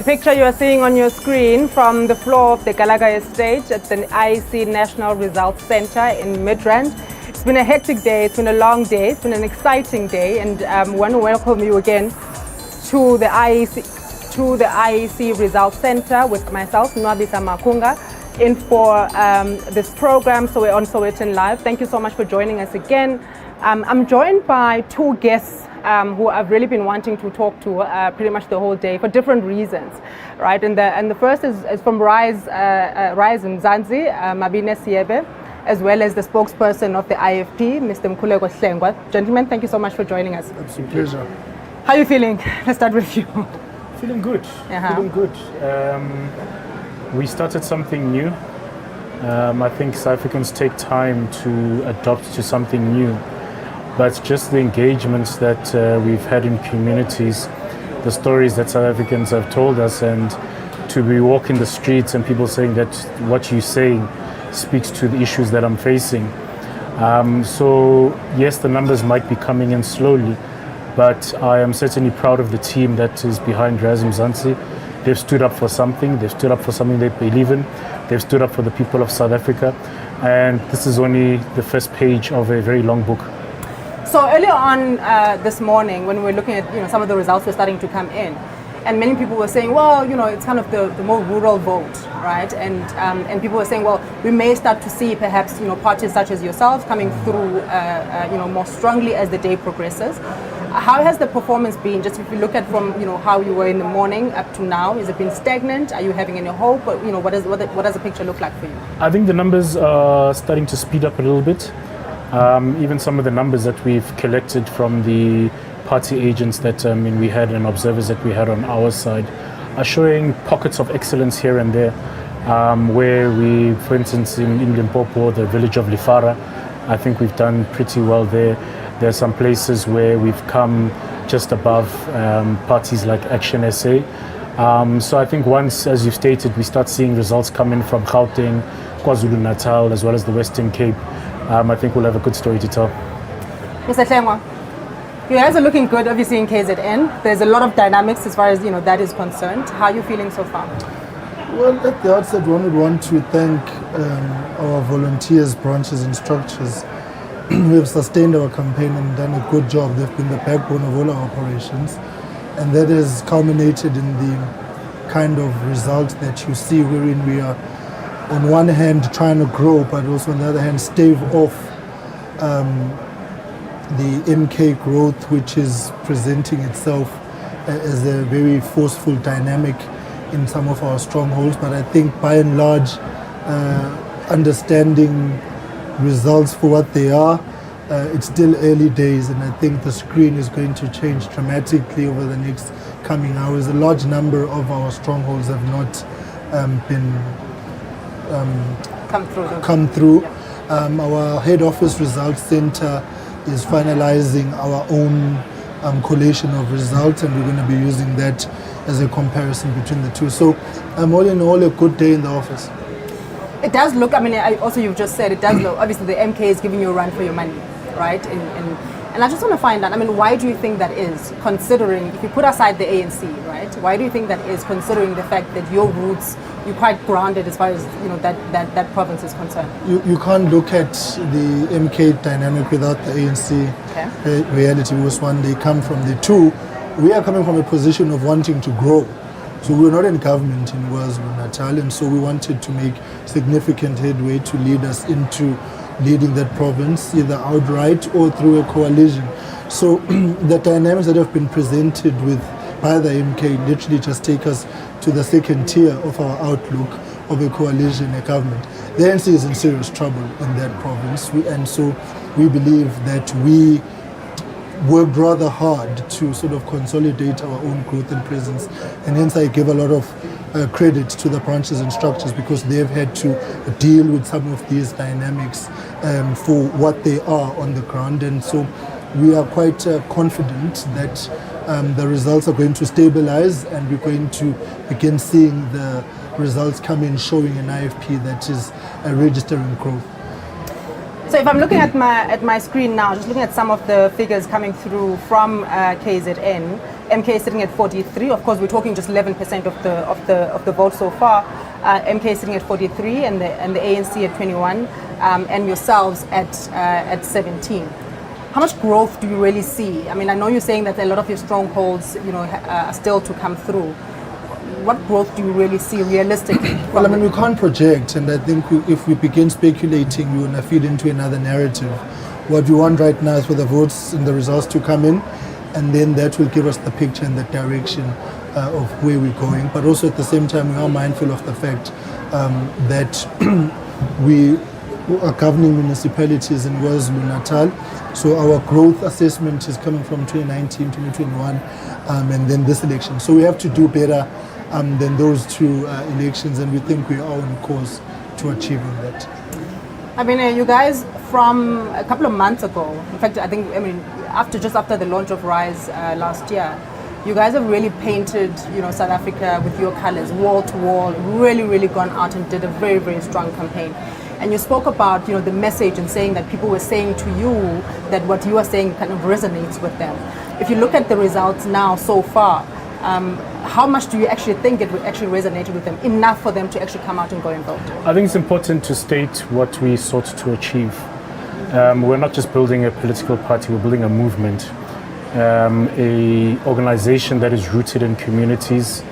A picture you are seeing on your screen from the floor of the Gallagher Estate at the IEC National Results Centre in Midrand. It's been a hectic day, it's been a long day, it's been an exciting day, and we want to welcome you again to the IEC Results Centre with myself, Nwabisa Makunga, in for this program. So we're on SowetanLIVE. Thank you so much for joining us again. I'm joined by two guests who I've really been wanting to talk to pretty much the whole day for different reasons, right? And the first is from Rise in Mzansi, Mabine Seabe, as well as the spokesperson of the IFP, Mr. Mkhululeko Hlengwa. Gentlemen, thank you so much for joining us. Absolute pleasure. How are you feeling? Let's start with you. Feeling good. Feeling good. We started something new. I think South Africans take time to adopt to something new. But just the engagements that we've had in communities, the stories that South Africans have told us, and to be walking the streets and people saying that what you're saying speaks to the issues that I'm facing. So yes, the numbers might be coming in slowly, but I am certainly proud of the team that is behind Rise in Mzansi. They've stood up for something. They've stood up for something they believe in. They've stood up for the people of South Africa. And this is only the first page of a very long book. So earlier on this morning, when we were looking at some of the results were starting to come in, and many people were saying, well, it's kind of the more rural vote, right? And people were saying, well, we may start to see perhaps parties such as yourselves coming through more strongly as the day progresses. How has the performance been? Just if you look at from how you were in the morning up to now, has it been stagnant? Are you having any hope? What does the picture look like for you? I think the numbers are starting to speed up a little bit. Even some of the numbers that we've collected from the party agents that we had and observers that we had on our side are showing pockets of excellence here and there, where we, for instance, in Limpopo, the village of Lifara, I think we've done pretty well there. There are some places where we've come just above parties like Action SA. So I think once, as you've stated, we start seeing results come in from Gauteng, KwaZulu-Natal, as well as the Western Cape, I think we'll have a good story to tell. Mr. Hlengwa, you guys are looking good, obviously, in KZN. There's a lot of dynamics as far as that is concerned. How are you feeling so far? Well, at the outset, one would want to thank our volunteers, branches and structures who have sustained our campaign and done a good job. They've been the backbone of all our operations. And that has culminated in the kind of result that you see, wherein we are on one hand trying to grow, but also on the other hand stave off the MK growth, which is presenting itself as a very forceful dynamic in some of our strongholds. But I think by and large, understanding results for what they are, it's still early days, and I think the screen is going to change dramatically over the next coming hours. A large number of our strongholds have not been come through. Our head office results center is finalizing our own collation of results, and we're going to be using that as a comparison between the two. So all in all, a good day in the office. It does look, also you've just said, it does look, obviously the MK is giving you a run for your money, right? And I just want to find out, why do you think that is, considering, if you put aside the ANC, right? Why do you think that is, considering the fact that your roots, you're quite grounded as far as, that province is concerned? You can't look at the MK dynamic without the ANC reality, because one, they come from the two. We are coming from a position of wanting to grow. So we were not in government in KwaZulu-Natal, and so we wanted to make significant headway to lead us into leading that province, either outright or through a coalition. So the dynamics that have been presented by the MK literally just take us to the second tier of our outlook of a coalition, a government. The ANC is in serious trouble in that province, and so we believe that we worked rather hard to sort of consolidate our own growth and presence, and hence I give a lot of credit to the branches and structures, because they've had to deal with some of these dynamics for what they are on the ground, and so we are quite confident that the results are going to stabilize, and we're going to begin seeing the results come in showing an IFP that is registering growth. So if I'm looking at my screen now, just looking at some of the figures coming through from KZN, MK is sitting at 43. Of course, we're talking just 11% of the vote so far. MK is sitting at 43, and the ANC at 21, and yourselves at 17. How much growth do you really see? I mean, I know you're saying that a lot of your strongholds, are still to come through. What growth do you really see realistically? Well, I mean, we can't project, and I think if we begin speculating, we will feed into another narrative. What we want right now is for the votes and the results to come in, and then that will give us the picture and the direction of where we're going. But also at the same time, we are mindful of the fact that we are governing municipalities in KwaZulu-Natal. So our growth assessment is coming from 2019, 2021, and then this election. So we have to do better than those two elections, and we think we are on course to achieving that. I mean, you guys from a couple of months ago, in fact, just after the launch of Rise last year, you guys have really painted, South Africa with your colors, wall to wall, really, really gone out and did a very, very strong campaign. And you spoke about, the message and saying that people were saying to you that what you are saying kind of resonates with them. If you look at the results now so far, how much do you actually think it actually resonated with them, enough for them to actually come out and go and vote? I think it's important to state what we sought to achieve. We're not just building a political party, we're building a movement, a organization that is rooted in communities,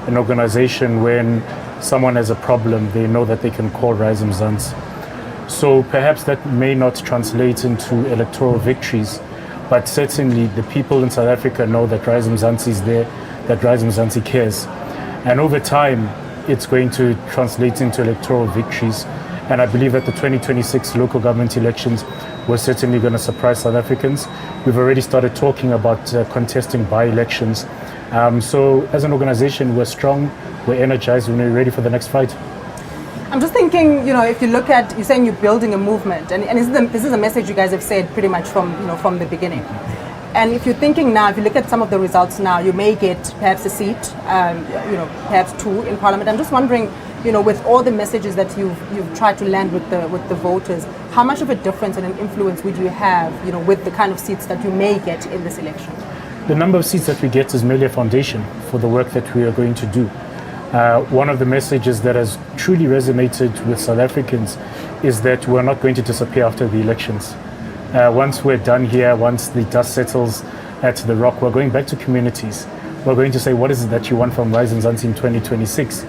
an organization when someone has a problem, they know that they can call Rise Mzansi. So perhaps that may not translate into electoral victories, but certainly the people in South Africa know that Rise Mzansi is there, that Rise Mzansi cares. And over time, it's going to translate into electoral victories. And I believe that the 2026 local government elections were certainly going to surprise South Africans. We've already started talking about contesting by-elections. So as an organization, we're strong, we're energized, and we're ready for the next fight. I'm just thinking, if you look at, you're saying you're building a movement, and this is a message you guys have said pretty much from the beginning. And if you're thinking now, if you look at some of the results now, you may get perhaps a seat, perhaps two in Parliament. I'm just wondering, with all the messages that you've tried to land with the voters, how much of a difference and an influence would you have, with the kind of seats that you may get in this election? The number of seats that we get is merely a foundation for the work that we are going to do. One of the messages that has truly resonated with South Africans is that we're not going to disappear after the elections. Once we're done here, once the dust settles at the Rock, we're going back to communities. We're going to say, what is it that you want from Rise Mzansi in 2026?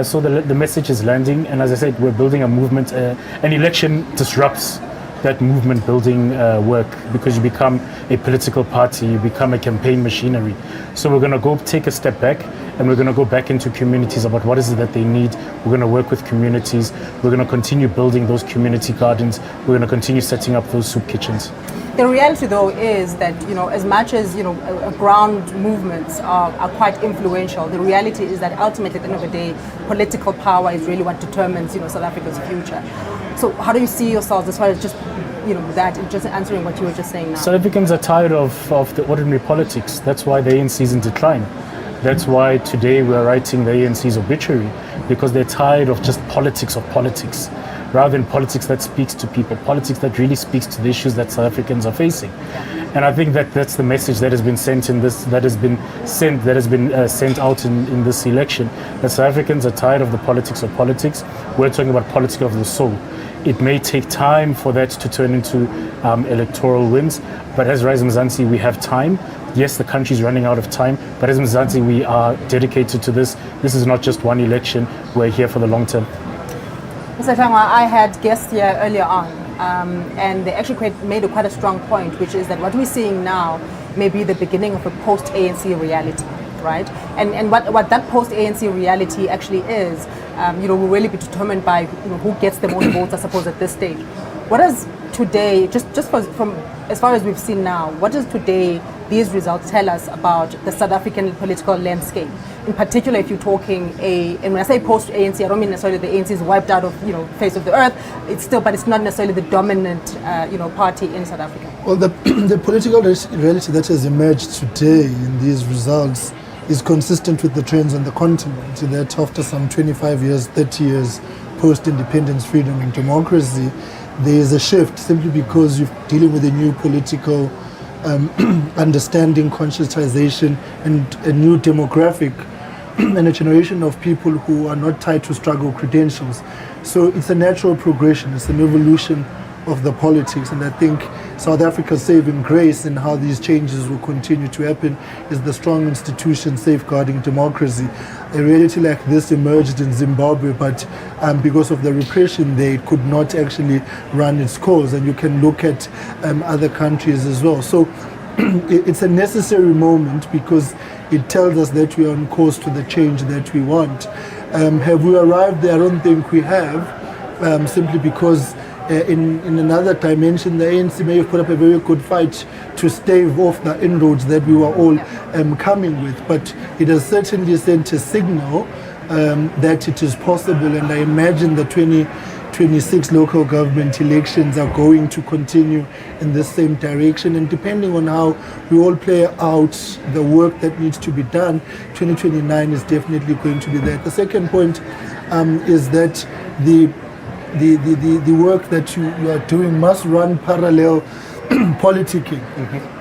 So the message is landing, and as I said, we're building a movement. An election disrupts that movement building work because you become a political party, you become a campaign machinery. So we're going to go take a step back, and we're going to go back into communities about what is it that they need. We're going to work with communities. We're going to continue building those community gardens. We're going to continue setting up those soup kitchens. The reality, though, is that, as much as, ground movements are quite influential, the reality is that ultimately, at the end of the day, political power is really what determines, South Africa's future. So how do you see yourselves as far as just, that, just answering what you were just saying now? South Africans are tired of the ordinary politics. That's why the ANC is in decline. That's why today we're writing the ANC's obituary, because they're tired of just politics of politics, rather than politics that speaks to people, politics that really speaks to the issues that South Africans are facing. And I think that that's the message that has been sent in this, that has been sent out in this election, that South Africans are tired of the politics of politics. We're talking about politics of the soul. It may take time for that to turn into electoral wins, but as Rise Mzansi, we have time. Yes, the country's running out of time, but as Mzansi, we are dedicated to this. This is not just one election. We're here for the long term. Mr. Hlengwa, I had guests here earlier on, and they actually made quite a strong point, which is that what we're seeing now may be the beginning of a post-ANC reality, right? And what that post-ANC reality actually is, will really be determined by who gets the most votes, I suppose, at this stage. What does today, just from as far as we've seen now, what does today these results tell us about the South African political landscape? In particular, if you're talking and when I say post-ANC, I don't mean necessarily the ANC is wiped out of face of the earth. But it's not necessarily the dominant party in South Africa. Well, the political reality that has emerged today in these results is consistent with the trends on the continent. That after some 25 years, 30 years post-independence, freedom and democracy, there is a shift simply because you're dealing with a new political understanding, conscientization, and a new demographic and a generation of people who are not tied to struggle credentials. So it's a natural progression, it's an evolution of the politics, and I think South Africa's saving grace in how these changes will continue to happen is the strong institutions safeguarding democracy. A reality like this emerged in Zimbabwe, but because of the repression there, it could not actually run its course, and you can look at other countries as well. So it's a necessary moment because it tells us that we are on course to the change that we want. Have we arrived there? I don't think we have, simply because in another dimension, the ANC may have put up a very good fight to stave off the inroads that we were all coming with, but it has certainly sent a signal that it is possible, and I imagine the 2026 local government elections are going to continue in the same direction, and depending on how we all play out the work that needs to be done, 2029 is definitely going to be there. The second point is that the work that you are doing must run parallel politicking,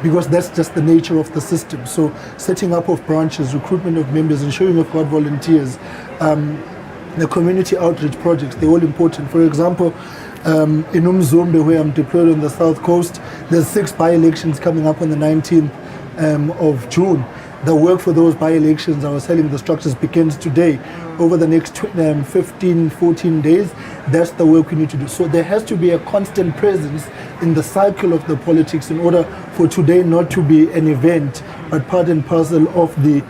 because that's just the nature of the system. So setting up of branches, recruitment of members, ensuring you've got volunteers, the community outreach projects, they're all important. For example, in Umzombe, where I'm deployed on the south coast, there's 6 by-elections coming up on the 19th of June. The work for those by-elections, I was telling the structures, begins today. Over the next 15, 14 days, that's the work we need to do. So there has to be a constant presence in the cycle of the politics in order for today not to be an event, but part and parcel of the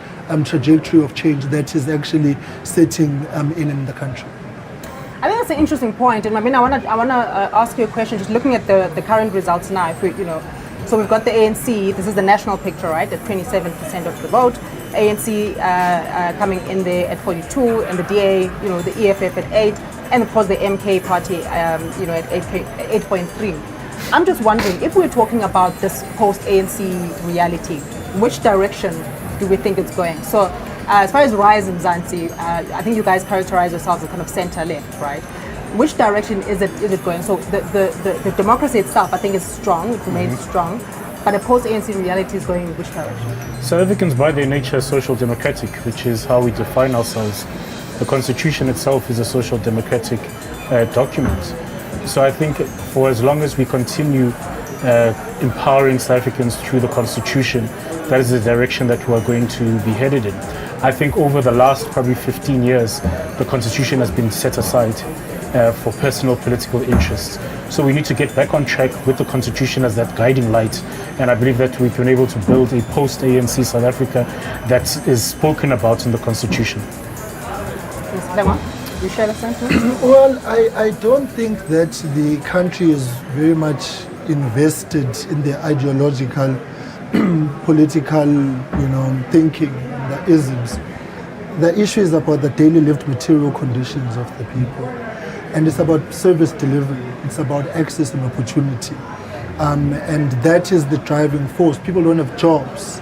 trajectory of change that is actually setting in the country. I think that's an interesting point, and I mean, I want to ask you a question. Just looking at the current results now, if we, so we've got the ANC. This is the national picture, right? At 27% of the vote. ANC coming in there at 42, and the DA, the EFF at 8, and of course the MK party, at 8.3. I'm just wondering, if we're talking about this post-ANC reality, which direction do we think it's going? So as far as Rise in Mzansi, I think you guys characterize yourselves as kind of center-left, right? Which direction is it going? So the democracy itself, I think, is strong, it remains strong, but a post-ANC reality is going in which direction? South Africans by their nature are social democratic, which is how we define ourselves. The Constitution itself is a social democratic document. So I think for as long as we continue empowering South Africans through the Constitution, that is the direction that we are going to be headed in. I think over the last probably 15 years, the Constitution has been set aside for personal political interests. So we need to get back on track with the Constitution as that guiding light. And I believe that we've been able to build a post-ANC South Africa that is spoken about in the Constitution. Hlengwa, you share the sentiment? Well, I don't think that the country is very much invested in the ideological, political, thinking, the isms. The issue is about the daily lived material conditions of the people. And it's about service delivery. It's about access and opportunity. And that is the driving force. People don't have jobs.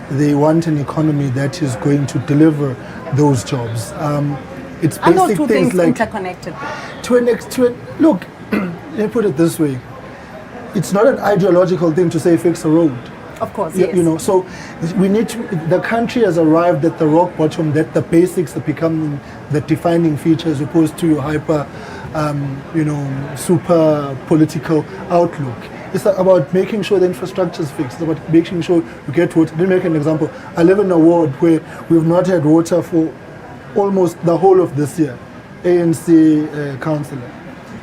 They want an economy that is going to deliver those jobs. It's basic those two things like interconnected. Look, let me put it this way. It's not an ideological thing to say fix a road. Of course, yes. So we need to, the country has arrived at the rock bottom that the basics are becoming the defining feature as opposed to your hyper, super political outlook. It's about making sure the infrastructure is fixed. It's about making sure you get water. Let me make an example. I live in a ward where we've not had water for almost the whole of this year. ANC councillor.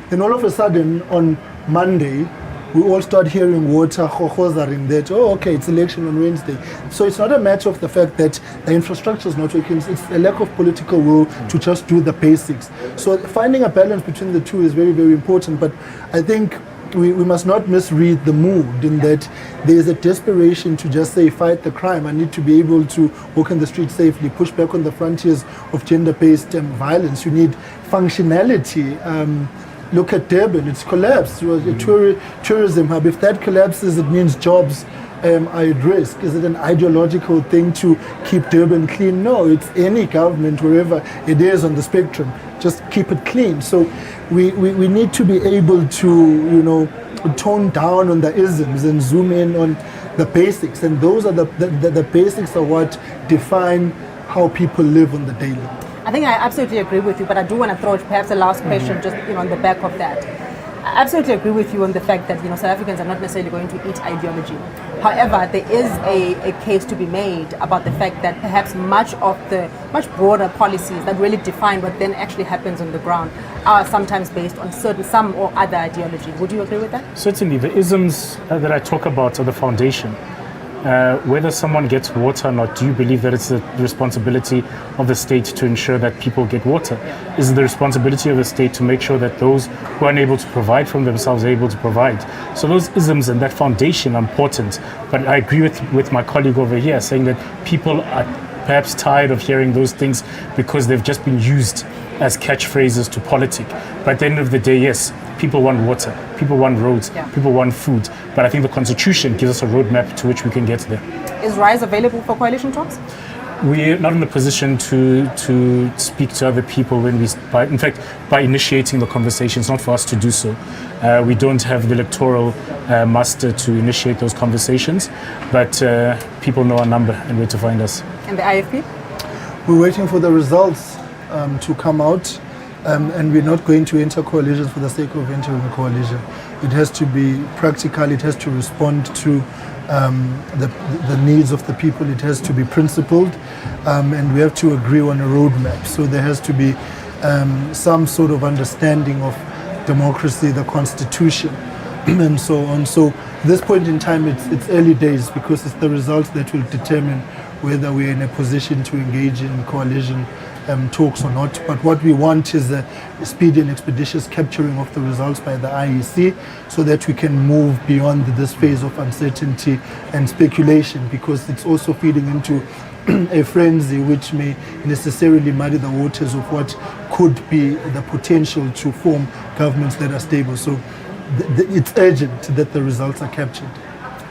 Then all of a sudden on Monday, we all start hearing water hohozaring that, okay, it's election on Wednesday. So it's not a matter of the fact that the infrastructure is not working, it's a lack of political will to just do the basics. So finding a balance between the two is very, very important, but I think we must not misread the mood in that there is a desperation to just say, fight the crime. I need to be able to walk in the street safely, push back on the frontiers of gender-based violence. You need functionality. Look at Durban, it's collapsed. It was a tourism hub. If that collapses, it means jobs are at risk. Is it an ideological thing to keep Durban clean? No, it's any government, wherever it is on the spectrum, just keep it clean. So we need to be able to, tone down on the isms and zoom in on the basics, and those are the basics are what define how people live on the daily. I think I absolutely agree with you, but I do want to throw perhaps a last question just on the back of that. I absolutely agree with you on the fact that South Africans are not necessarily going to eat ideology. However, there is a case to be made about the fact that perhaps much broader policies that really define what then actually happens on the ground are sometimes based on some or other ideology. Would you agree with that? Certainly, the isms that I talk about are the foundation. Whether someone gets water or not, do you believe that it's the responsibility of the state to ensure that people get water? Is it the responsibility of the state to make sure that those who are unable to provide for themselves are able to provide? So those isms and that foundation are important. But I agree with my colleague over here saying that people are perhaps tired of hearing those things because they've just been used as catchphrases to politic. But at the end of the day, yes, people want water, people want roads, people want food. But I think the Constitution gives us a roadmap to which we can get there. Is RISE available for coalition talks? We're not in the position to speak to other people by initiating the conversation. It's not for us to do so. We don't have the electoral muster to initiate those conversations, but people know our number and where to find us. And the IFP? We're waiting for the results to come out, and we're not going to enter coalitions for the sake of entering a coalition. It has to be practical, it has to respond to the needs of the people, it has to be principled, and we have to agree on a roadmap. So there has to be some sort of understanding of democracy, the Constitution, and so on. So at this point in time, it's early days because it's the results that will determine whether we're in a position to engage in coalition talks or not. But what we want is a speedy and expeditious capturing of the results by the IEC so that we can move beyond this phase of uncertainty and speculation, because it's also feeding into a frenzy which may necessarily muddy the waters of what could be the potential to form governments that are stable. So it's urgent that the results are captured.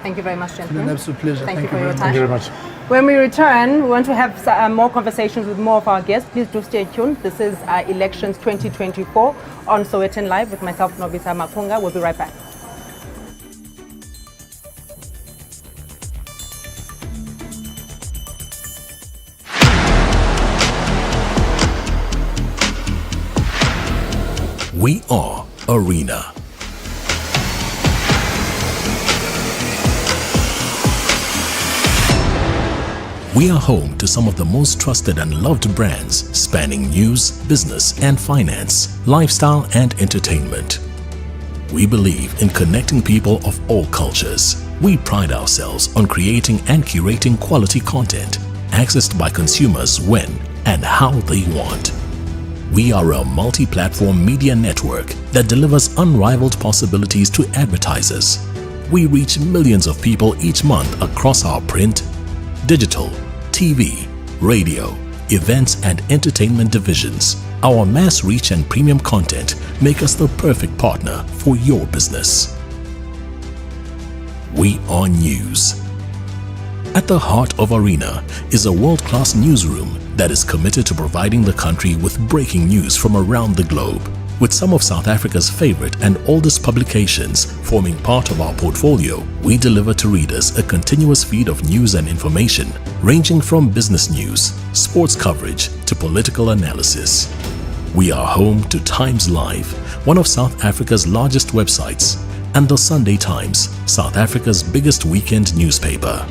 Thank you very much, gentlemen. An absolute pleasure. Thank you for your time. Thank you very much. When we return, we want to have more conversations with more of our guests. Please do stay tuned. This is Elections 2024 on Sowetan Live with myself, Nwabisa Makunga. We'll be right back. We are Arena. We are home to some of the most trusted and loved brands spanning news, business and finance, lifestyle and entertainment. We believe in connecting people of all cultures. We pride ourselves on creating and curating quality content, accessed by consumers when and how they want. We are a multi-platform media network that delivers unrivaled possibilities to advertisers. We reach millions of people each month across our print, digital, TV, radio, events and entertainment divisions. Our mass reach and premium content make us the perfect partner for your business. We are news. At the heart of Arena is a world-class newsroom that is committed to providing the country with breaking news from around the globe. With some of South Africa's favorite and oldest publications forming part of our portfolio, we deliver to readers a continuous feed of news and information, ranging from business news, sports coverage, to political analysis. We are home to Times Live, one of South Africa's largest websites, and the Sunday Times, South Africa's biggest weekend newspaper.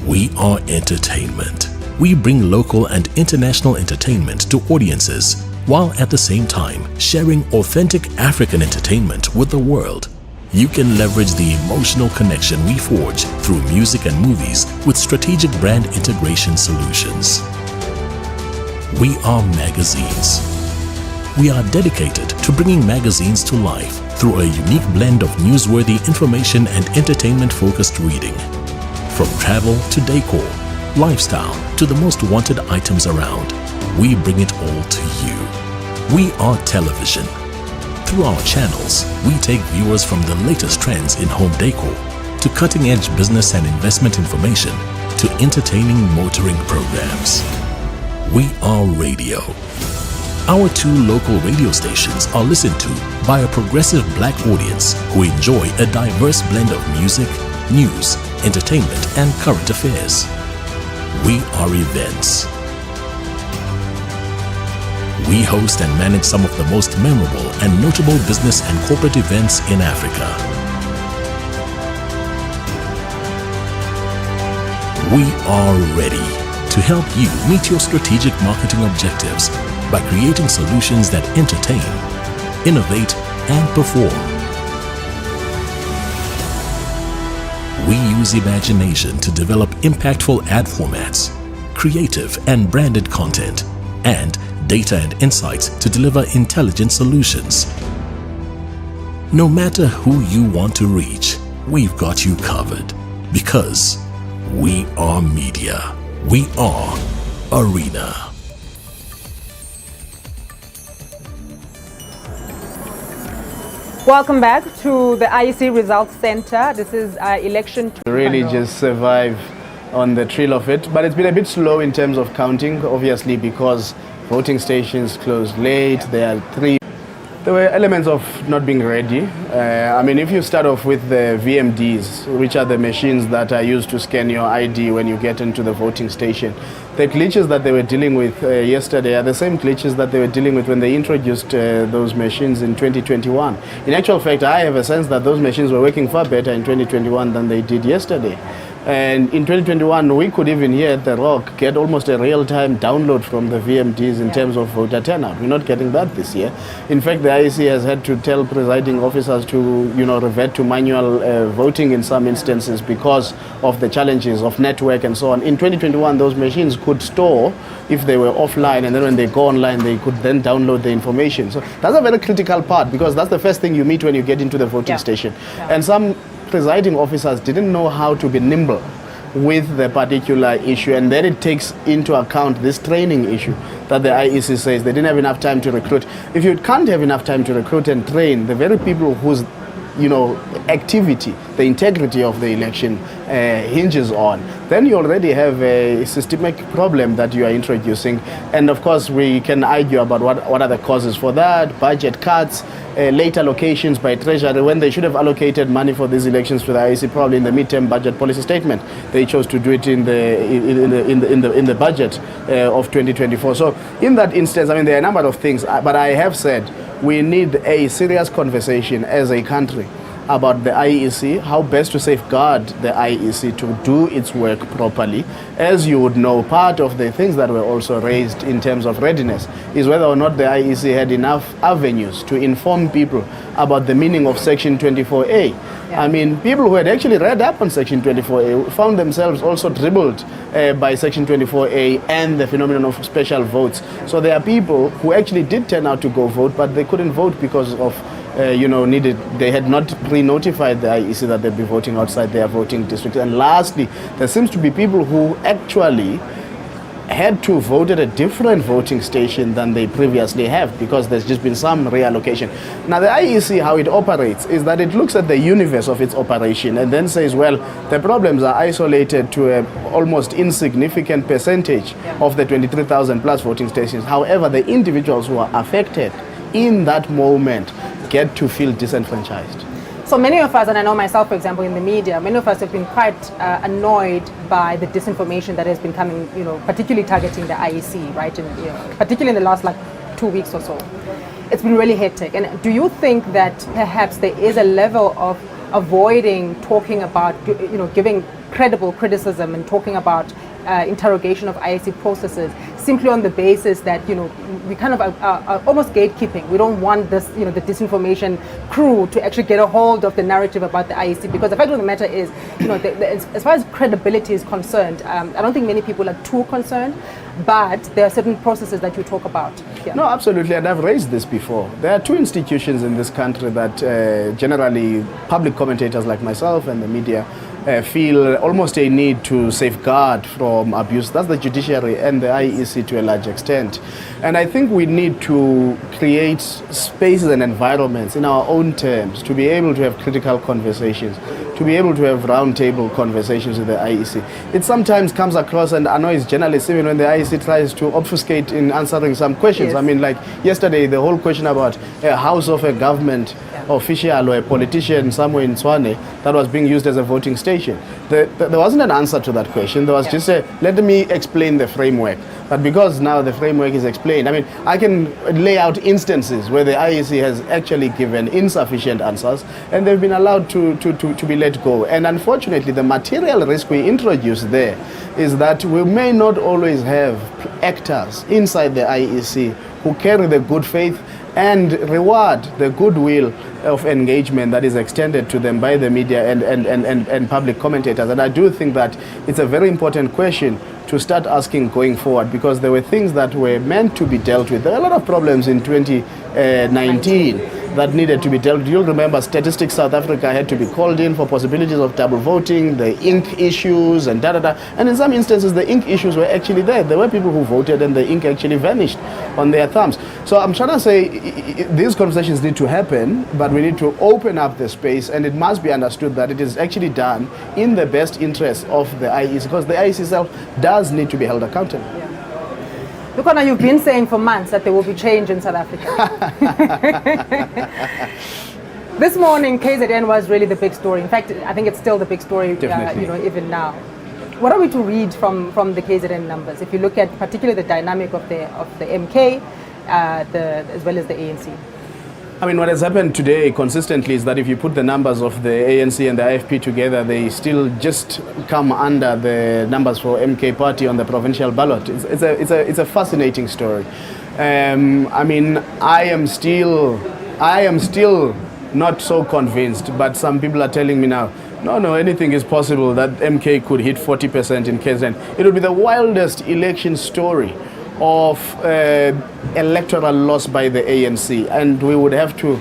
We are entertainment. We bring local and international entertainment to audiences, while at the same time sharing authentic African entertainment with the world. You can leverage the emotional connection we forge through music and movies with strategic brand integration solutions. We are magazines. We are dedicated to bringing magazines to life through a unique blend of newsworthy information and entertainment-focused reading. From travel to decor, lifestyle to the most wanted items around, we bring it all to you. We are television. Through our channels, we take viewers from the latest trends in home decor to cutting-edge business and investment information to entertaining motoring programs. We are radio. Our 2 local radio stations are listened to by a progressive black audience who enjoy a diverse blend of music, news, entertainment, and current affairs. We are events. We host and manage some of the most memorable and notable business and corporate events in Africa. We are ready to help you meet your strategic marketing objectives by creating solutions that entertain, innovate, and perform. We use imagination to develop impactful ad formats, creative and branded content, and data and insights to deliver intelligent solutions. No matter who you want to reach, we've got you covered. Because we are media. We are Arena. Welcome back to the IEC Results Centre. This is election. Really just survive on the thrill of it, but it's been a bit slow in terms of counting, obviously, because voting stations closed late. There were elements of not being ready. I mean, if you start off with the VMDs, which are the machines that are used to scan your ID when you get into the voting station, the glitches that they were dealing with yesterday are the same glitches that they were dealing with when they introduced those machines in 2021. In actual fact, I have a sense that those machines were working far better in 2021 than they did yesterday. And in 2021, we could even here at The Rock get almost a real-time download from the VMDs in terms of voter turnout. We're not getting that this year. In fact, the IEC has had to tell presiding officers to, revert to manual voting in some instances because of the challenges of network and so on. In 2021, those machines could store if they were offline, and then when they go online, they could then download the information. So that's a very critical part, because that's the first thing you meet when you get into the voting station. And some presiding officers didn't know how to be nimble with the particular issue, and then it takes into account this training issue that the IEC says they didn't have enough time to recruit. If you can't have enough time to recruit and train the very people whose activity, the integrity of the election hinges on, then you already have a systemic problem that you are introducing. And of course, we can argue about what are the causes for that: budget cuts, late allocations by Treasury, when they should have allocated money for these elections to the IEC probably in the midterm budget policy statement. They chose to do it in the budget of 2024. So in that instance, I mean, there are a number of things, but I have said we need a serious conversation as a country about the IEC, how best to safeguard the IEC to do its work properly. As you would know, part of the things that were also raised in terms of readiness is whether or not the IEC had enough avenues to inform people about the meaning of Section 24A. I mean, people who had actually read up on Section 24A found themselves also dribbled by Section 24A and the phenomenon of special votes. So there are people who actually did turn out to go vote, but they couldn't vote because of they had not pre-notified the IEC that they'd be voting outside their voting district. And lastly, there seems to be people who actually had to vote at a different voting station than they previously have, because there's just been some reallocation. Now, the IEC, how it operates is that it looks at the universe of its operation and then says, well, the problems are isolated to an almost insignificant percentage of the 23,000 plus voting stations. However, the individuals who are affected in that moment get to feel disenfranchised. So many of us, and I know myself, for example, in the media, many of us have been quite annoyed by the disinformation that has been coming, particularly targeting the IEC, right? And particularly in the last 2 weeks or so. It's been really hectic. And do you think that perhaps there is a level of avoiding talking about, giving credible criticism and talking about interrogation of IEC processes simply on the basis that we kind of are almost gatekeeping? We don't want this, the disinformation crew to actually get a hold of the narrative about the IEC, because the fact of the matter is, as far as credibility is concerned, I don't think many people are too concerned, but there are certain processes that you talk about. No, absolutely, and I've raised this before. There are two institutions in this country that generally public commentators like myself and the media feel almost a need to safeguard from abuse. That's the judiciary and the IEC to a large extent. And I think we need to create spaces and environments in our own terms to be able to have critical conversations to be able to have roundtable conversations with the IEC. It sometimes comes across and annoys journalists even when the IEC tries to obfuscate in answering some questions. Yes. I mean, like yesterday, the whole question about a house of a government official or a politician somewhere in Tshwane that was being used as a voting station. There wasn't an answer to that question. There was just a, let me explain the framework. But because now the framework is explained, I mean, I can lay out instances where the IEC has actually given insufficient answers and they've been allowed to be let go. And unfortunately, the material risk we introduce there is that we may not always have actors inside the IEC who carry the good faith and reward the goodwill of engagement that is extended to them by the media and public commentators. And I do think that it's a very important question to start asking going forward, because there were things that were meant to be dealt with. There are a lot of problems in 2019 that needed to be dealt with. You'll remember Statistics South Africa had to be called in for possibilities of double voting, the ink issues and da-da-da. And in some instances, the ink issues were actually there. There were people who voted and the ink actually vanished on their thumbs. So I'm trying to say these conversations need to happen, but we need to open up the space, and it must be understood that it is actually done in the best interest of the IEC, because the IEC itself does need to be held accountable. Lukhona, you've been saying for months that there will be change in South Africa. This morning, KZN was really the big story. In fact, I think it's still the big story, even now. What are we to read from the KZN numbers? If you look at particularly the dynamic of the MK, as well as the ANC. I mean, what has happened today consistently is that if you put the numbers of the ANC and the IFP together, they still just come under the numbers for MK party on the provincial ballot. It's a fascinating story. I mean, I am still not so convinced, but some people are telling me now, no, anything is possible, that MK could hit 40% in KZN. It would be the wildest election story of electoral loss by the ANC, and we would have to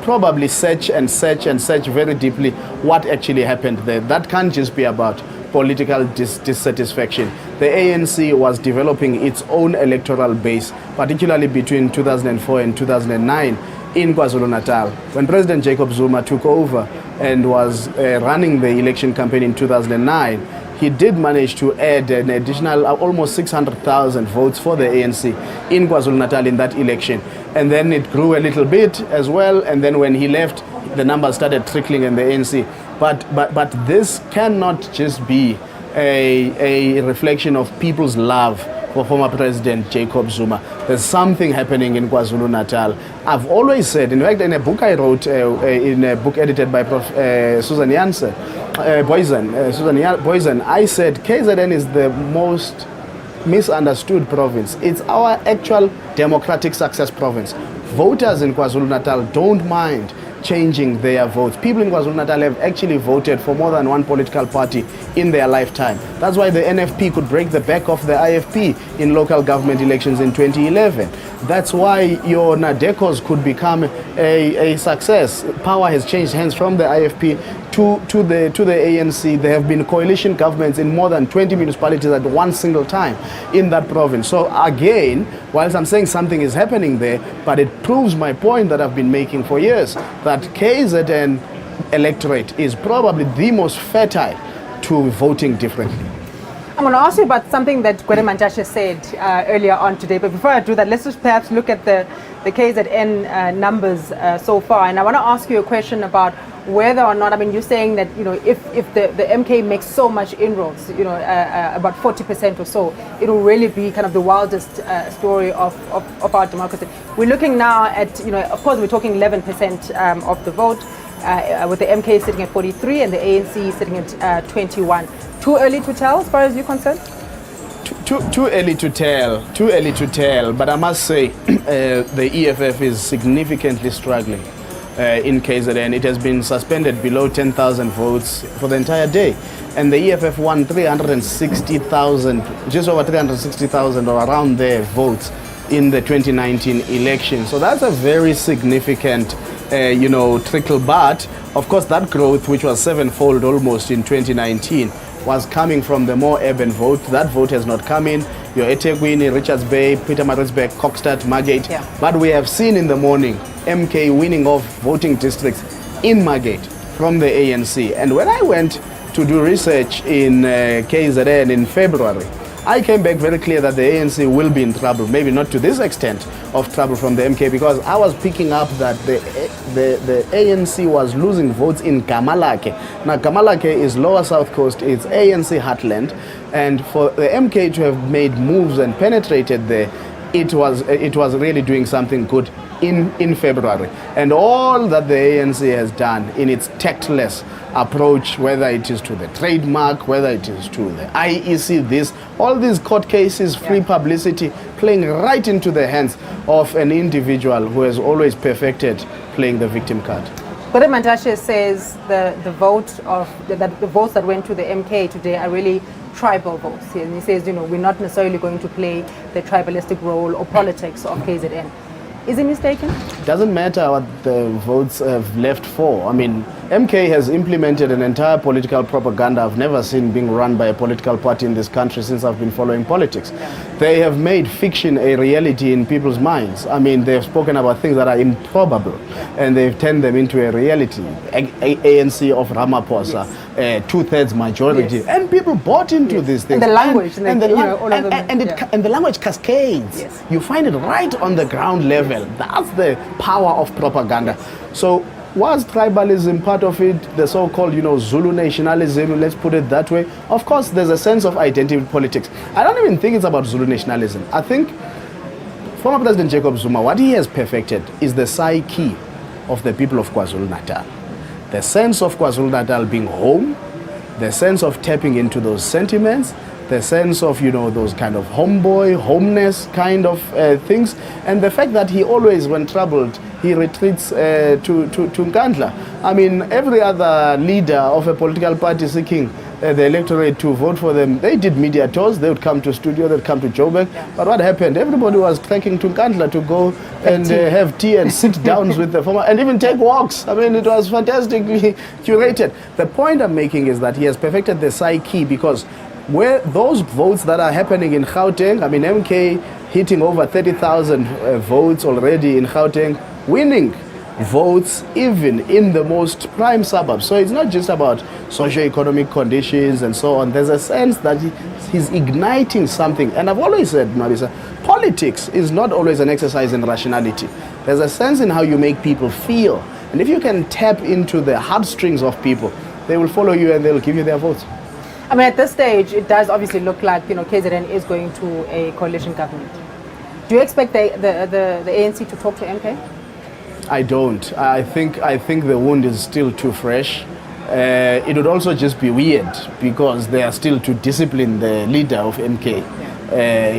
probably search very deeply what actually happened there. That can't just be about political dissatisfaction. The ANC was developing its own electoral base, particularly between 2004 and 2009 in KwaZulu-Natal. When President Jacob Zuma took over and was running the election campaign in 2009, he did manage to add an additional almost 600,000 votes for the ANC in KwaZulu-Natal in that election. And then it grew a little bit as well, and then when he left, the numbers started trickling in the ANC. But this cannot just be a reflection of people's love for former President Jacob Zuma. There's something happening in KwaZulu-Natal. I've always said, in fact, in a book I wrote, in a book edited by Prof. Susan Boysen, I said KZN is the most misunderstood province. It's our actual democratic success province. Voters in KwaZulu-Natal don't mind changing their votes. People in KwaZulu-Natal have actually voted for more than one political party in their lifetime. That's why the NFP could break the back of the IFP in local government elections in 2011. That's why your Nadecos could become a success. Power has changed hands from the IFP to the ANC. There have been coalition governments in more than 20 municipalities at one single time in that province. So again, whilst I'm saying something is happening there, but it proves my point that I've been making for years, that KZN electorate is probably the most fertile to voting differently. I'm going to ask you about something that Gwede Mantashe said earlier on today, but before I do that, let's just perhaps look at the KZN numbers so far. And I want to ask you a question about whether or not, I mean, you're saying that, if the MK makes so much inroads, about 40% or so, it will really be kind of the wildest story of our democracy. We're looking now at, of course, we're talking 11% of the vote, with the MK sitting at 43 and the ANC sitting at 21. Too early to tell as far as you're concerned? Too early to tell, but I must say the EFF is significantly struggling in KZN. It has been suspended below 10,000 votes for the entire day, and the EFF won 360,000, just over 360,000 or around there votes in the 2019 election. So that's a very significant trickle, but of course that growth, which was sevenfold almost in 2019, was coming from the more urban vote. That vote has not come in. Your eThekwini, Richards Bay, Pietermaritzburg, Kokstad, Margate. Yeah. But we have seen in the morning MK winning off voting districts in Margate, from the ANC. And when I went to do research in KZN in February, I came back very clear that the ANC will be in trouble, maybe not to this extent of trouble from the MK, because I was picking up that the ANC was losing votes in Gamalake. Now Gamalake is lower South Coast, it's ANC heartland, and for the MK to have made moves and penetrated there, it was really doing something good in February. And all that the ANC has done in its tactless approach, whether it is to the trademark, whether it is to the IEC, all these court cases, free publicity, playing right into the hands of an individual who has always perfected playing the victim card. But Mantashe says the votes that went to the MK today are really tribal votes. And he says, we're not necessarily going to play the tribalistic role or politics of KZN. Is he mistaken? Doesn't matter what the votes have left for. I mean, MK has implemented an entire political propaganda I've never seen being run by a political party in this country since I've been following politics. Yeah. They have made fiction a reality in people's minds. I mean, they've spoken about things that are improbable, and they've turned them into a reality. ANC of Ramaphosa, yes. 2/3 majority, yes. And people bought into these things. And the language, and the language cascades. Yes. You find it right on the ground level. That's the power of propaganda. So was tribalism part of it, the so-called, Zulu nationalism, let's put it that way? Of course, there's a sense of identity politics. I don't even think it's about Zulu nationalism. I think former President Jacob Zuma, what he has perfected is the psyche of the people of KwaZulu-Natal. The sense of KwaZulu-Natal being home, the sense of tapping into those sentiments, the sense of, those kind of homeboy, homeness kind of things, and the fact that he always, when troubled, he retreats to Inkatha. I mean, every other leader of a political party seeking the electorate to vote for them, they did media tours, they would come to studio, they'd come to Joburg, but what happened? Everybody was trekking to Inkatha to go and have tea and sit downs with the former, and even take walks. I mean, it was fantastically curated. The point I'm making is that he has perfected the psyche, because where those votes that are happening in Gauteng, I mean, MK hitting over 30,000 votes already in Gauteng, winning votes even in the most prime suburbs. So it's not just about socio-economic conditions and so on. There's a sense that he's igniting something. And I've always said, Nwabisa, politics is not always an exercise in rationality. There's a sense in how you make people feel. And if you can tap into the heartstrings of people, they will follow you and they'll give you their votes. I mean, at this stage, it does obviously look like, KZN is going to a coalition government. Do you expect the ANC to talk to MK? I don't. I think the wound is still too fresh. It would also just be weird because they are still to discipline the leader of MK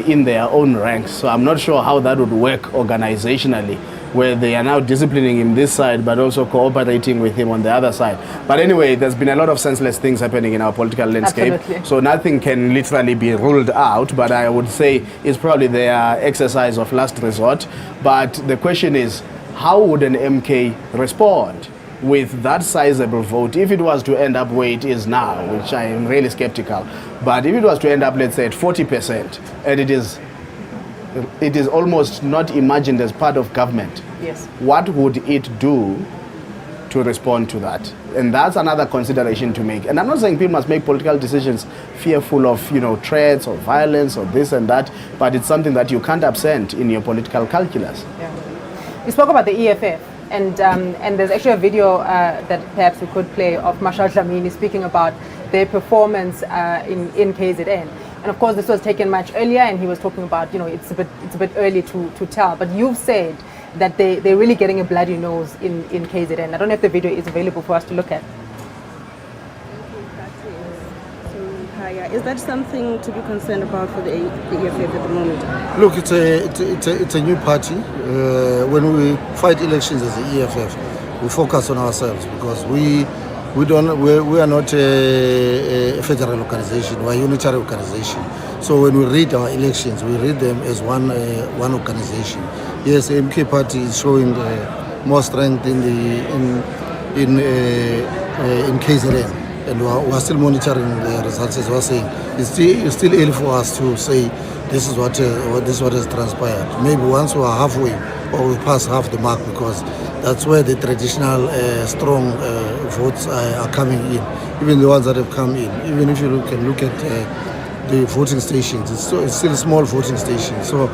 in their own ranks. So I'm not sure how that would work organizationally, where they are now disciplining him this side but also cooperating with him on the other side. But anyway, there's been a lot of senseless things happening in our political landscape. Absolutely. So nothing can literally be ruled out, but I would say it's probably their exercise of last resort. But the question is, how would an MK respond with that sizable vote if it was to end up where it is now, which I am really skeptical. But if it was to end up, let's say, at 40%, and it is almost not imagined as part of government, yes, what would it do to respond to that? And that's another consideration to make. And I'm not saying people must make political decisions fearful of, threats or violence or this and that, but it's something that you can't absent in your political calculus. Yeah. You spoke about the EFF, and there's actually a video that perhaps we could play of Marshal Dlamini speaking about their performance in KZN. And of course, this was taken much earlier, and he was talking about, it's a bit early to tell. But you've said that they're really getting a bloody nose in KZN. I don't know if the video is available for us to look at. Is that something to be concerned about for the EFF at the moment? Look, it's a new party. When we fight elections as the EFF, we focus on ourselves because we are not a federal organization. We are a unitary organization. So when we read our elections, we read them as one organization. Yes, the MK party is showing more strength in KZN. And we are still monitoring the results, as we are saying. It's still early for us to say this is what has transpired. Maybe once we are halfway or we pass half the mark, because That's where the traditional strong votes are coming in, even the ones that have come in. Even if you can look at the voting stations, it's still small voting stations. So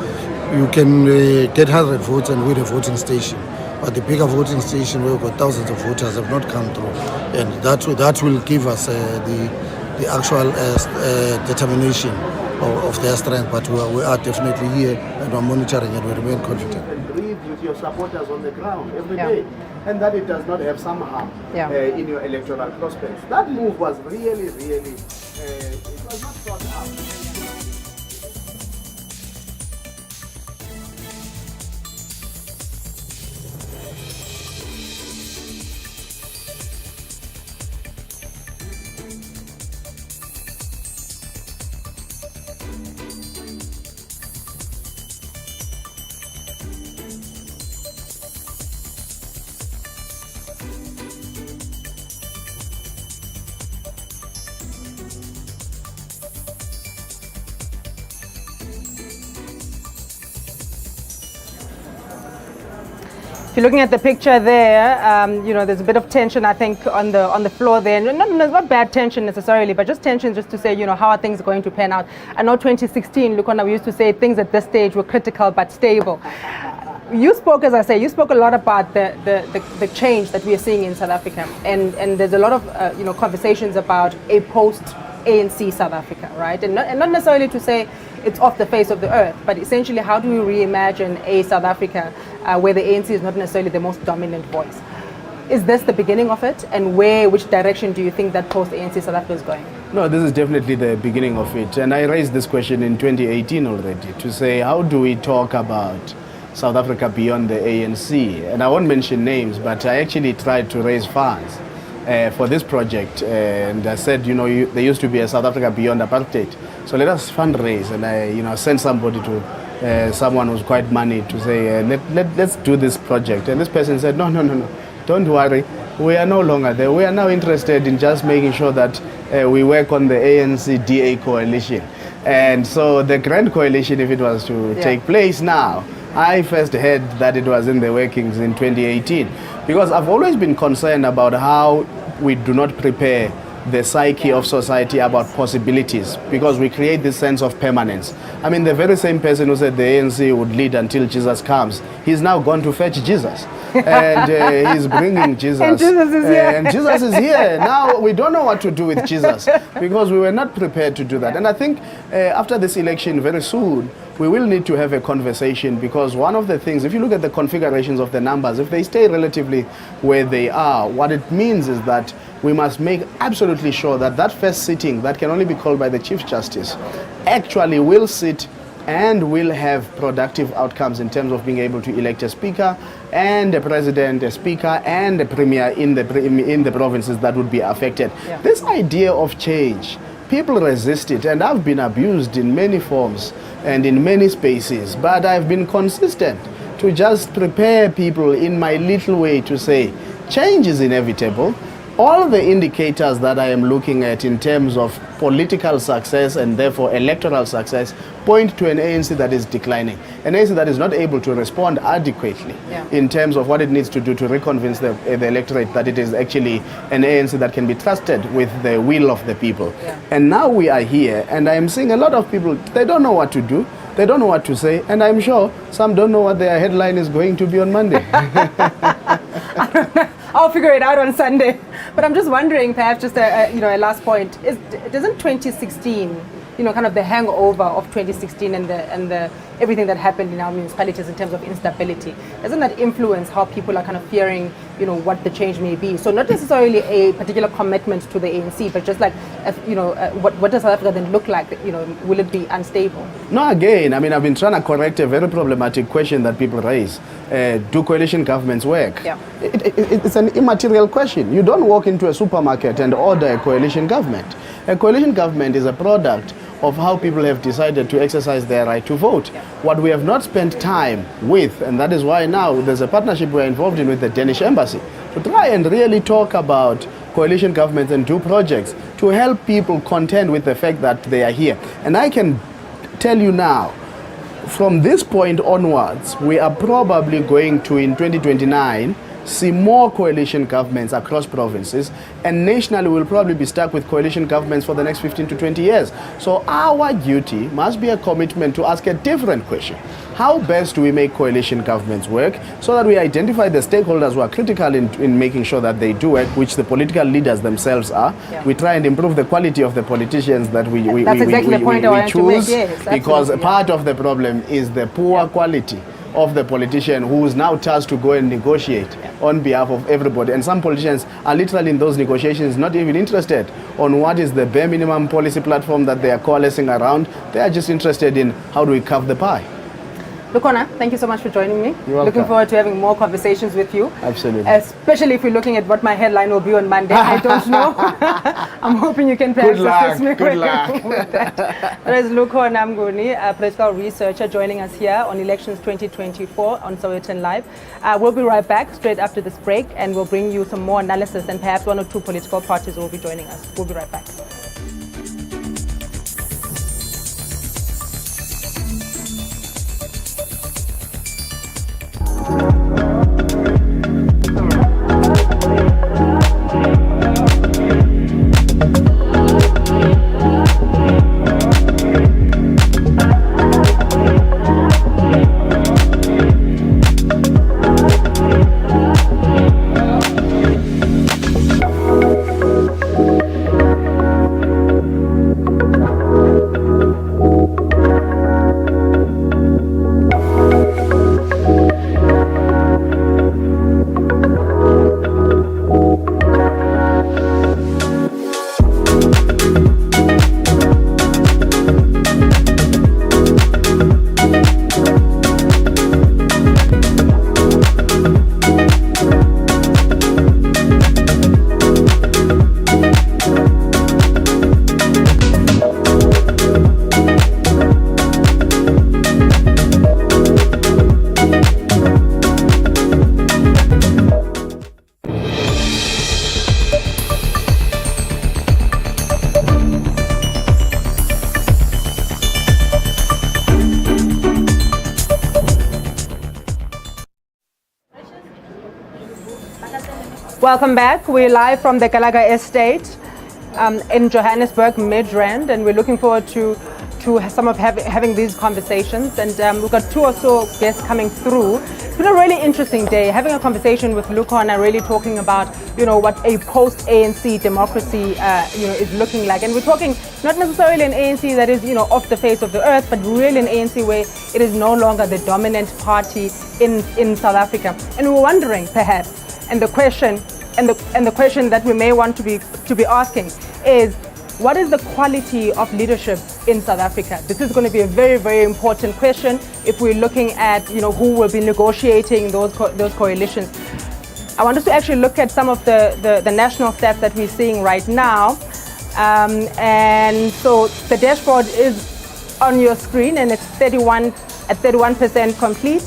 you can get 100 votes and win a voting station. But the bigger voting station where we've got thousands of voters have not come through. And that will give us the actual determination of their strength. But we are definitely here and we're monitoring and we remain confident. With your supporters on the ground every day, and that it does not have some harm in your electoral prospects. That move was really, it was not thought out. If you're looking at the picture there, there's a bit of tension, I think, on the floor there. Not bad tension necessarily, but just tension just to say, how are things going to pan out. I know 2016, Lukhona, we used to say things at this stage were critical but stable. You spoke, as I say, a lot about the change that we are seeing in South Africa, and there's a lot of conversations about a post-ANC South Africa, right? And not necessarily to say it's off the face of the earth, but essentially how do we reimagine a South Africa where the ANC is not necessarily the most dominant voice? Is this the beginning of it, and which direction do you think that post-ANC South Africa is going? No, this is definitely the beginning of it, and I raised this question in 2018 already to say, how do we talk about South Africa beyond the ANC? And I won't mention names, but I actually tried to raise funds for this project, and I said, there used to be a South Africa beyond apartheid, so let us fundraise. And I sent somebody to someone who's quite money to say, let's do this project. And this person said, no, don't worry, we are no longer there. We are now interested in just making sure that we work on the ANC DA coalition. And so the grand coalition, if it was to take place now, I first heard that it was in the workings in 2018, because I've always been concerned about how we do not prepare the psyche of society about possibilities, because we create this sense of permanence. I mean, the very same person who said the ANC would lead until Jesus comes, he's now gone to fetch Jesus. And he's bringing Jesus. And Jesus is here. And Jesus is here. Now we don't know what to do with Jesus, because we were not prepared to do that. And I think after this election, very soon, we will need to have a conversation, because one of the things, if you look at the configurations of the numbers, if they stay relatively where they are, what it means is that we must make absolutely sure that that first sitting that can only be called by the Chief Justice actually will sit and will have productive outcomes in terms of being able to elect a speaker and a president, a speaker and a premier in the provinces that would be affected. Yeah. This idea of change, people resist it, and I've been abused in many forms and in many spaces, but I've been consistent to just prepare people in my little way to say change is inevitable. All the indicators that I am looking at in terms of political success and therefore electoral success point to an ANC that is declining, an ANC that is not able to respond adequately in terms of what it needs to do to reconvince the electorate that it is actually an ANC that can be trusted with the will of the people. Yeah. And now we are here, and I am seeing a lot of people, they don't know what to do, they don't know what to say, and I'm sure some don't know what their headline is going to be on Monday. I'll figure it out on Sunday. But I'm just wondering, perhaps just a last point, doesn't 2016, kind of the hangover of 2016 and the everything that happened in our municipalities in terms of instability, doesn't that influence how people are kind of fearing, what the change may be? So not necessarily a particular commitment to the ANC, but just like, what does South Africa then look like? Will it be unstable? No, again, I mean, I've been trying to correct a very problematic question that people raise. Do coalition governments work? Yeah. It's an immaterial question. You don't walk into a supermarket and order a coalition government. A coalition government is a product of how people have decided to exercise their right to vote. Yeah. What we have not spent time with, and that is why now there's a partnership we're involved in with the Danish embassy, to try and really talk about coalition governments and do projects to help people contend with the fact that they are here. And I can tell you now, from this point onwards, we are probably going to, in 2029, see more coalition governments across provinces, and nationally we'll probably be stuck with coalition governments for the next 15 to 20 years. So our duty must be a commitment to ask a different question. How best do we make coalition governments work so that we identify the stakeholders who are critical in making sure that they do work, which the political leaders themselves are. Yeah. We try and improve the quality of the politicians that we choose, because part of the problem is the poor quality of the politician who is now tasked to go and negotiate on behalf of everybody. And some politicians are literally in those negotiations not even interested on what is the bare minimum policy platform that they are coalescing around. They are just interested in how do we carve the pie. Lukhona, thank you so much for joining me. You're welcome. Looking forward to having more conversations with you. Absolutely. Especially if you're looking at what my headline will be on Monday. I don't know. I'm hoping you can perhaps assist me with that. That is Lukhona Mnguni, a political researcher, joining us here on elections 2024 on SowetanLIVE. We'll be right back straight after this break, and we'll bring you some more analysis, and perhaps one or two political parties will be joining us. We'll be right back. Welcome back. We're live from the Gallagher Estate in Johannesburg, Midrand, and we're looking forward to some of having these conversations. And we've got two or so guests coming through. It's been a really interesting day, having a conversation with Lukhona, really talking about, what a post-ANC democracy, is looking like. And we're talking not necessarily an ANC that is, off the face of the earth, but really an ANC where it is no longer the dominant party in South Africa. And we're wondering, perhaps, and the question that we may want to be asking is, what is the quality of leadership in South Africa? This is going to be a very, very important question if we're looking at who will be negotiating those coalitions. I want us to actually look at some of the national stats that we're seeing right now, and so the dashboard is on your screen, and it's 31% complete.